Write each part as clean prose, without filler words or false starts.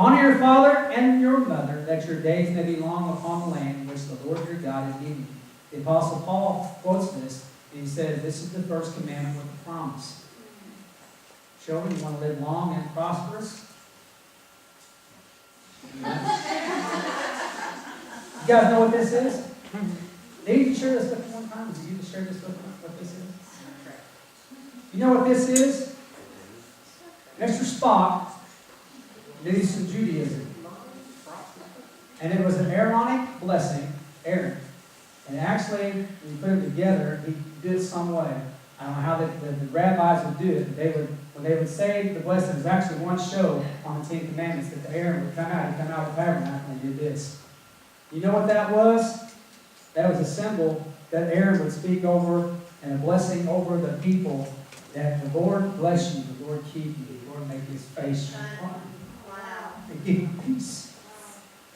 Honor your father and your mother, that your days may be long upon the land which the Lord your God is giving you. The Apostle Paul quotes this, and he says, this is the first commandment with a promise. Children, you want to live long and prosperous? You guys know what this is? Did you share this with me one time? Did you just share this with me, what this is? You know what this is? Mr. Spock knew some Judaism. And it was an Aaronic blessing, Aaron. And actually, when you put them together, he did it some way. I don't know how the rabbis would do it. When they would say the blessing, there's actually one show on the Ten Commandments that the Aaron would come out. He'd come out of the tabernacle and did this. You know what that was? That was a symbol that Aaron would speak over and a blessing over the people, that the Lord bless you, the Lord keep you, the Lord make his face shine upon you. Wow. And give you peace.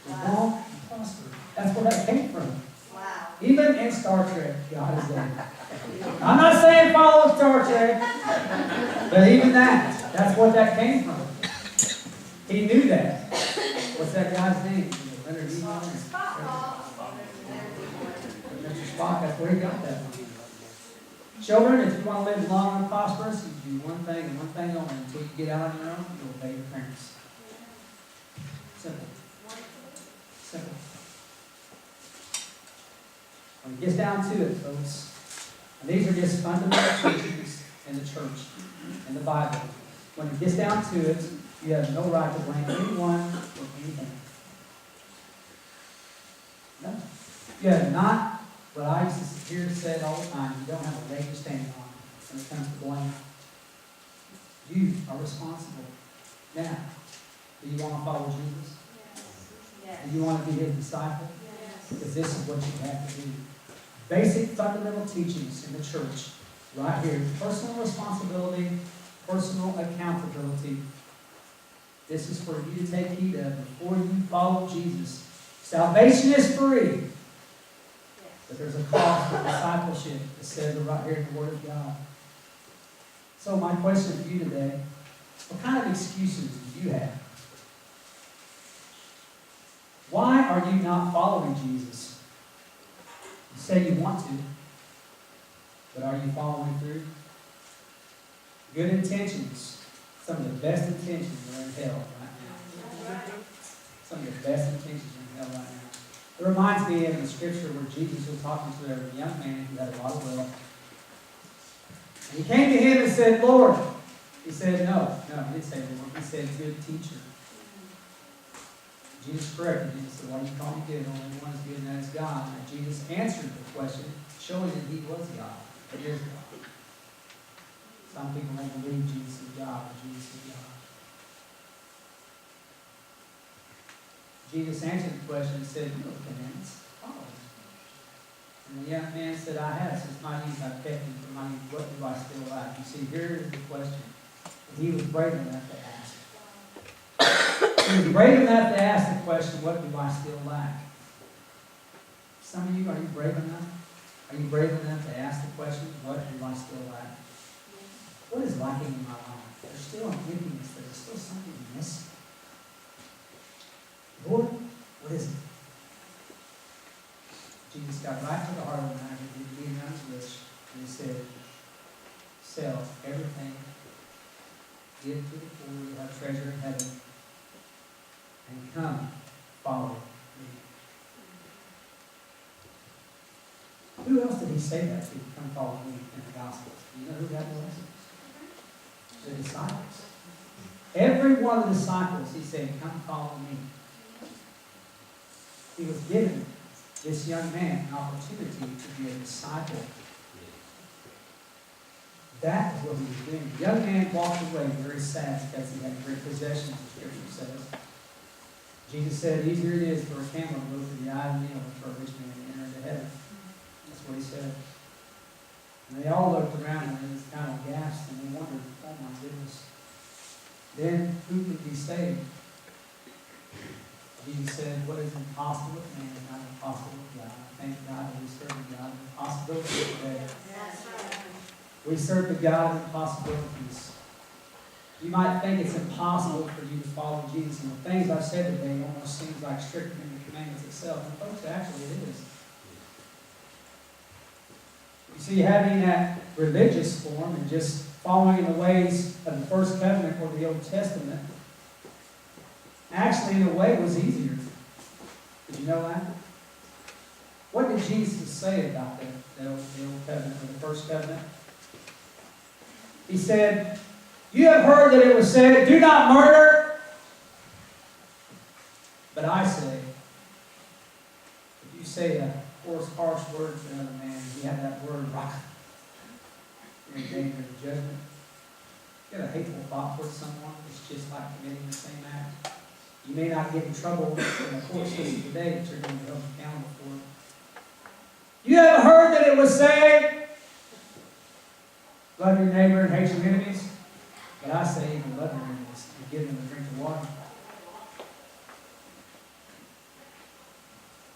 Long and prosper. That's where that came from. Wow. Even in Star Trek, God is there. I'm not saying follow Star Trek, but even that's what that came from. He knew that. What's that guy's name? Leonard Nimoy? Mr. Spock, that's where he got that from. Children, if you want to live long and prosperous, you do one thing and one thing only. Until you get out on your own, you'll obey your parents. Simple. Simple. When it gets down to it, folks, and these are just fundamental teachings in the church, in the Bible. When it gets down to it, you have no right to blame anyone for anything. No. You have not, what I used to hear said all the time, you don't have a leg to stand on when it comes to blame. You are responsible. Now, do you want to follow Jesus? Yes. Do you want to be his disciple? Yes. Because this is what you have to do. Basic fundamental teachings in the church, right here. Personal responsibility, personal accountability. This is for you to take heed of before you follow Jesus. Salvation is free. But there's a cost for discipleship. It says it right here in the Word of God. So my question for you today, what kind of excuses do you have? Why are you not following Jesus? You say you want to, but are you following through? Good intentions. Some of the best intentions are in hell right now. Some of the best intentions are in hell right now. It reminds me of the scripture where Jesus was talking to a young man who had a lot of wealth. And he came to him and said, Lord. He said, no, he didn't say Lord. He said, good teacher. Jesus corrected him. He said, why do you call me good? Only one is good, and that is God. And Jesus answered the question, showing that he was God. But here's God. Some people don't believe Jesus is God, but Jesus is God. Jesus answered the question and said, you know the commandments. Follow them. And the young man said, I have, since my youth I've kept them. From my youth, what do I still lack? You see, here is the question. And he was brave enough to ask. He was brave enough to ask the question, what do I still lack? Some of you, are you brave enough? Are you brave enough to ask the question, what do I still lack? What is lacking in my life? There's still an emptiness. There's still something missing. Lord, what is it? Jesus got right to the heart of the matter. He didn't being rich, and he said, sell everything, give to the poor, you have treasure in heaven, and come, follow me. Who else did he say that to? Come follow me in the Gospels. Do you know who that was? The disciples. Every one of the disciples, he said, come follow me. He was given this young man an opportunity to be a disciple. That is what he was doing. The young man walked away very sad because he had great possessions, the scripture says. Jesus said, easier it is for a camel to go through the eye of a needle than for a rich man to enter into heaven. That's what he said. And they all looked around and they was kind of gasped and they wondered, oh my goodness. Then who could be saved? Jesus said, what is impossible with man is not impossible with God. Thank God that we serve a God of impossibilities today. We serve the God of impossibilities. You might think it's impossible for you to follow Jesus, and the things I've said today almost seems like stricter than the commandments itself. And folks, actually it is. You see, having that religious form and just following in the ways of the First Covenant or the Old Testament, actually in a way was easier. Did you know that? What did Jesus say about the Old Covenant or the First Covenant? He said, "You have heard that it was said, 'Do not murder.' But I say, if you say a harsh word to another man, you have that word, you're in danger of judgment. If you have a hateful thought towards someone, it's just like committing the same act. You may not get in trouble in the court system today, but you're going to be held accountable for it. You have heard that it was said, 'Love your neighbor and hate your enemies.' But I say, even love your enemies and give them a drink of water.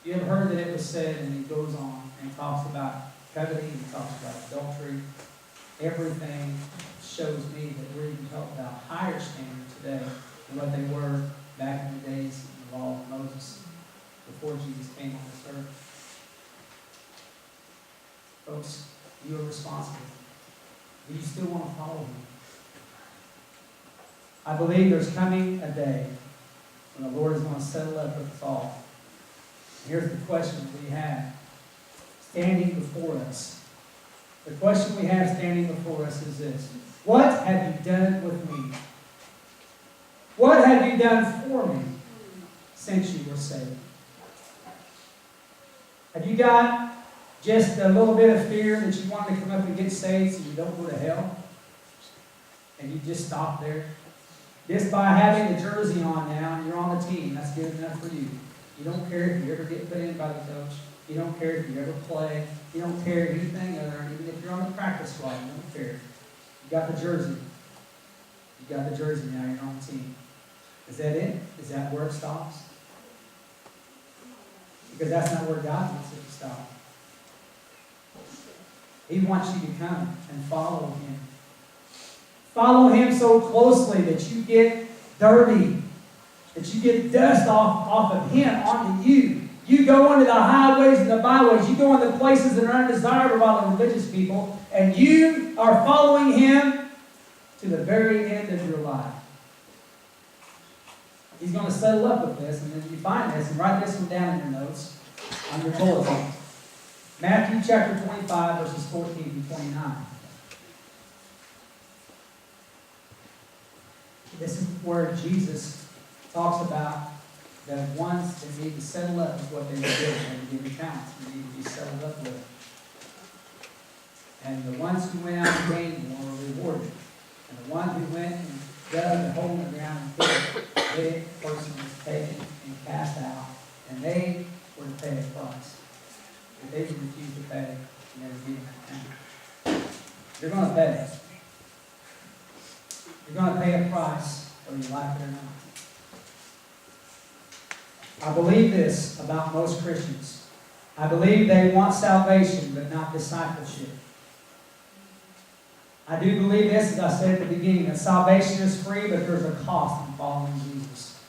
You have heard that it was said," and he goes on and talks about coveting, he talks about adultery. Everything shows me that we're even talking about higher standards today than what they were back in the days of the law of Moses, before Jesus came on this earth. Folks, you are responsible. Do you still want to follow him? I believe there's coming a day when the Lord is going to settle up with us all. Here's the question we have standing before us. The question we have standing before us is this: what have you done with me? What have you done for me since you were saved? Have you got just a little bit of fear that you want to come up and get saved so you don't go to hell? And you just stop there? Just by having the jersey on now and you're on the team, that's good enough for you. You don't care if you ever get put in by the coach. You don't care if you ever play. You don't care anything other, even if you're on the practice squad, you don't care. You got the jersey. You got the jersey now, you're on the team. Is that it? Is that where it stops? Because that's not where God wants it to stop. He wants you to come and follow him. Follow him so closely that you get dirty, that you get dust off of him onto you. You go into the highways and the byways. You go into places that are undesirable by the religious people, and you are following him to the very end of your life. He's going to settle up with this, and then you find this, and write this one down in your notes, on your bulletin. Matthew chapter 25, verses 14 through 29. This is where Jesus talks about the ones that need to settle up with what they were doing and give accounts. They need to be settled up with. And the ones who went out and gained more were rewarded. And the one who went and dug a hole in the ground and hid it, the person was taken and cast out. And they were to pay a price. If they refused to pay, and they were given an account. You're going to pay. You're going to pay a price, whether you like it or not. I believe this about most Christians. I believe they want salvation, but not discipleship. I do believe this, as I said at the beginning, that salvation is free, but there's a cost in following Jesus.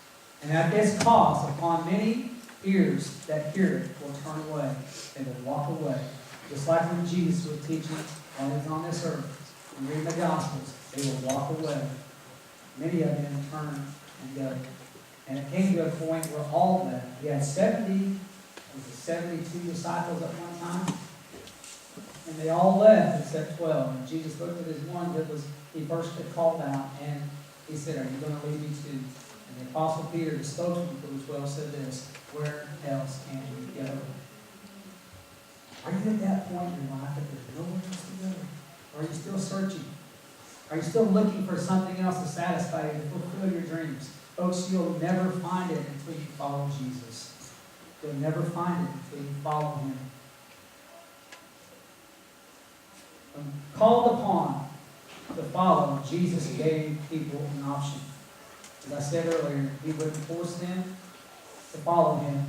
And at this cost, upon many ears that hear it will turn away. They will walk away. Just like when Jesus was teaching while he was on this earth and reading the Gospels, they will walk away. Many of them turn and go. And it came to a point where all of them, he had 72 disciples at one time, and they all left except 12. And Jesus looked at his one that was he first had called out, and he said, "Are you going to leave me too?" And the Apostle Peter, the spokesman for the 12, said this: "Where else can we go?" Are you at that point in your life that there's nowhere else to go? Or are you still searching? Are you still looking for something else to satisfy you, to fulfill your dreams? Folks, you'll never find it until you follow Jesus. You'll never find it until you follow him. When called upon to follow, Jesus gave people an option. As I said earlier, he wouldn't force them to follow him.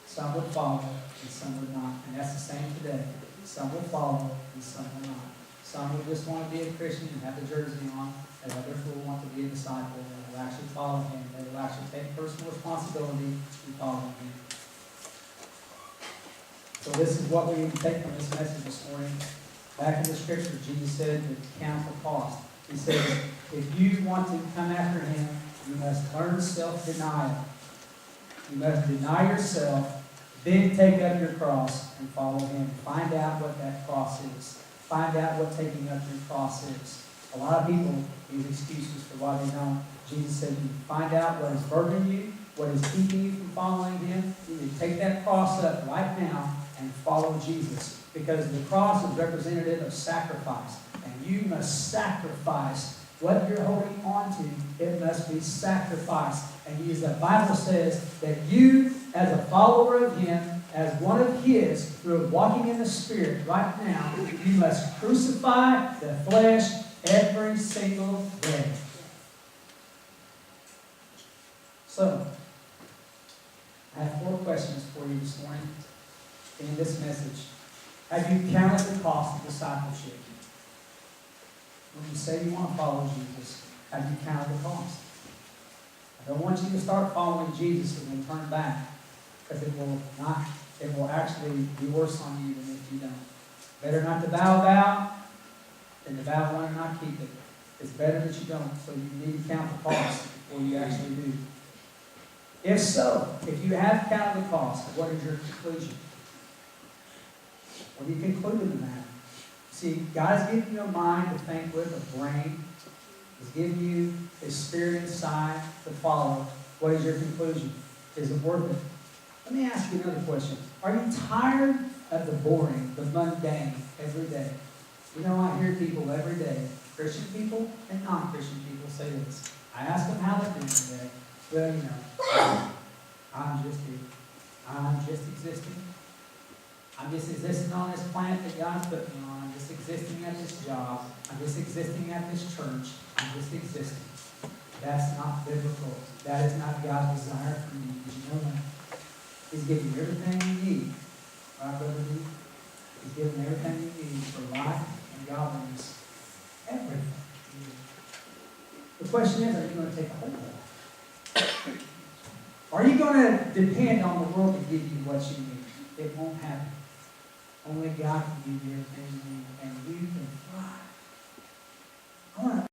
Some would follow, and some would not. And that's the same today. Some will follow, and some will not. Some will just want to be a Christian and have the jersey on, that others will want to be a disciple, that will actually follow him, that will actually take personal responsibility in following him. So this is what we take from this message this morning. Back in the scripture, Jesus said to count the cost. He said, if you want to come after him, you must learn self-denial. You must deny yourself, then take up your cross and follow him. Find out what that cross is. Find out what taking up your cross is. A lot of people use excuses for why they don't. Jesus said, you find out what is burdening you, what is keeping you from following him. You need to take that cross up right now and follow Jesus. Because the cross is representative of sacrifice. And you must sacrifice what you're holding on to. It must be sacrificed. And as the Bible says, that you, as a follower of him, as one of his, who are walking in the Spirit right now, you must crucify the flesh every single day. So, I have 4 questions for you this morning in this message. Have you counted the cost of discipleship? When you say you want to follow Jesus, have you counted the cost? I don't want you to start following Jesus and then turn back, because it will actually be worse on you than if you don't. Better not to vow than to vow one and not keep it. It's better that you don't, so you need to count the cost before you actually do. If so, if you have counted the cost, what is your conclusion? What do you conclude in the matter? See, God has given you a mind to think with, a brain. He's given you His Spirit inside to follow. What is your conclusion? Is it worth it? Let me ask you another question. Are you tired of the boring, the mundane, every day? You know, I hear people every day, Christian people and non-Christian people, say this. I ask them how they're doing today. Well, you know, I'm just here. I'm just existing. I'm just existing on this planet that God's put me on. I'm just existing at this job. I'm just existing at this church. I'm just existing. That's not biblical. That is not God's desire for you. Did you know that? He's giving you everything you need. Right, Brother D? He's giving everything you need for life and godliness. Everything. The question is, are you going to take a hold of that? Are you going to depend on the world to give you what you need? It won't happen. Only God can give you everything you need, and you can fly. I want to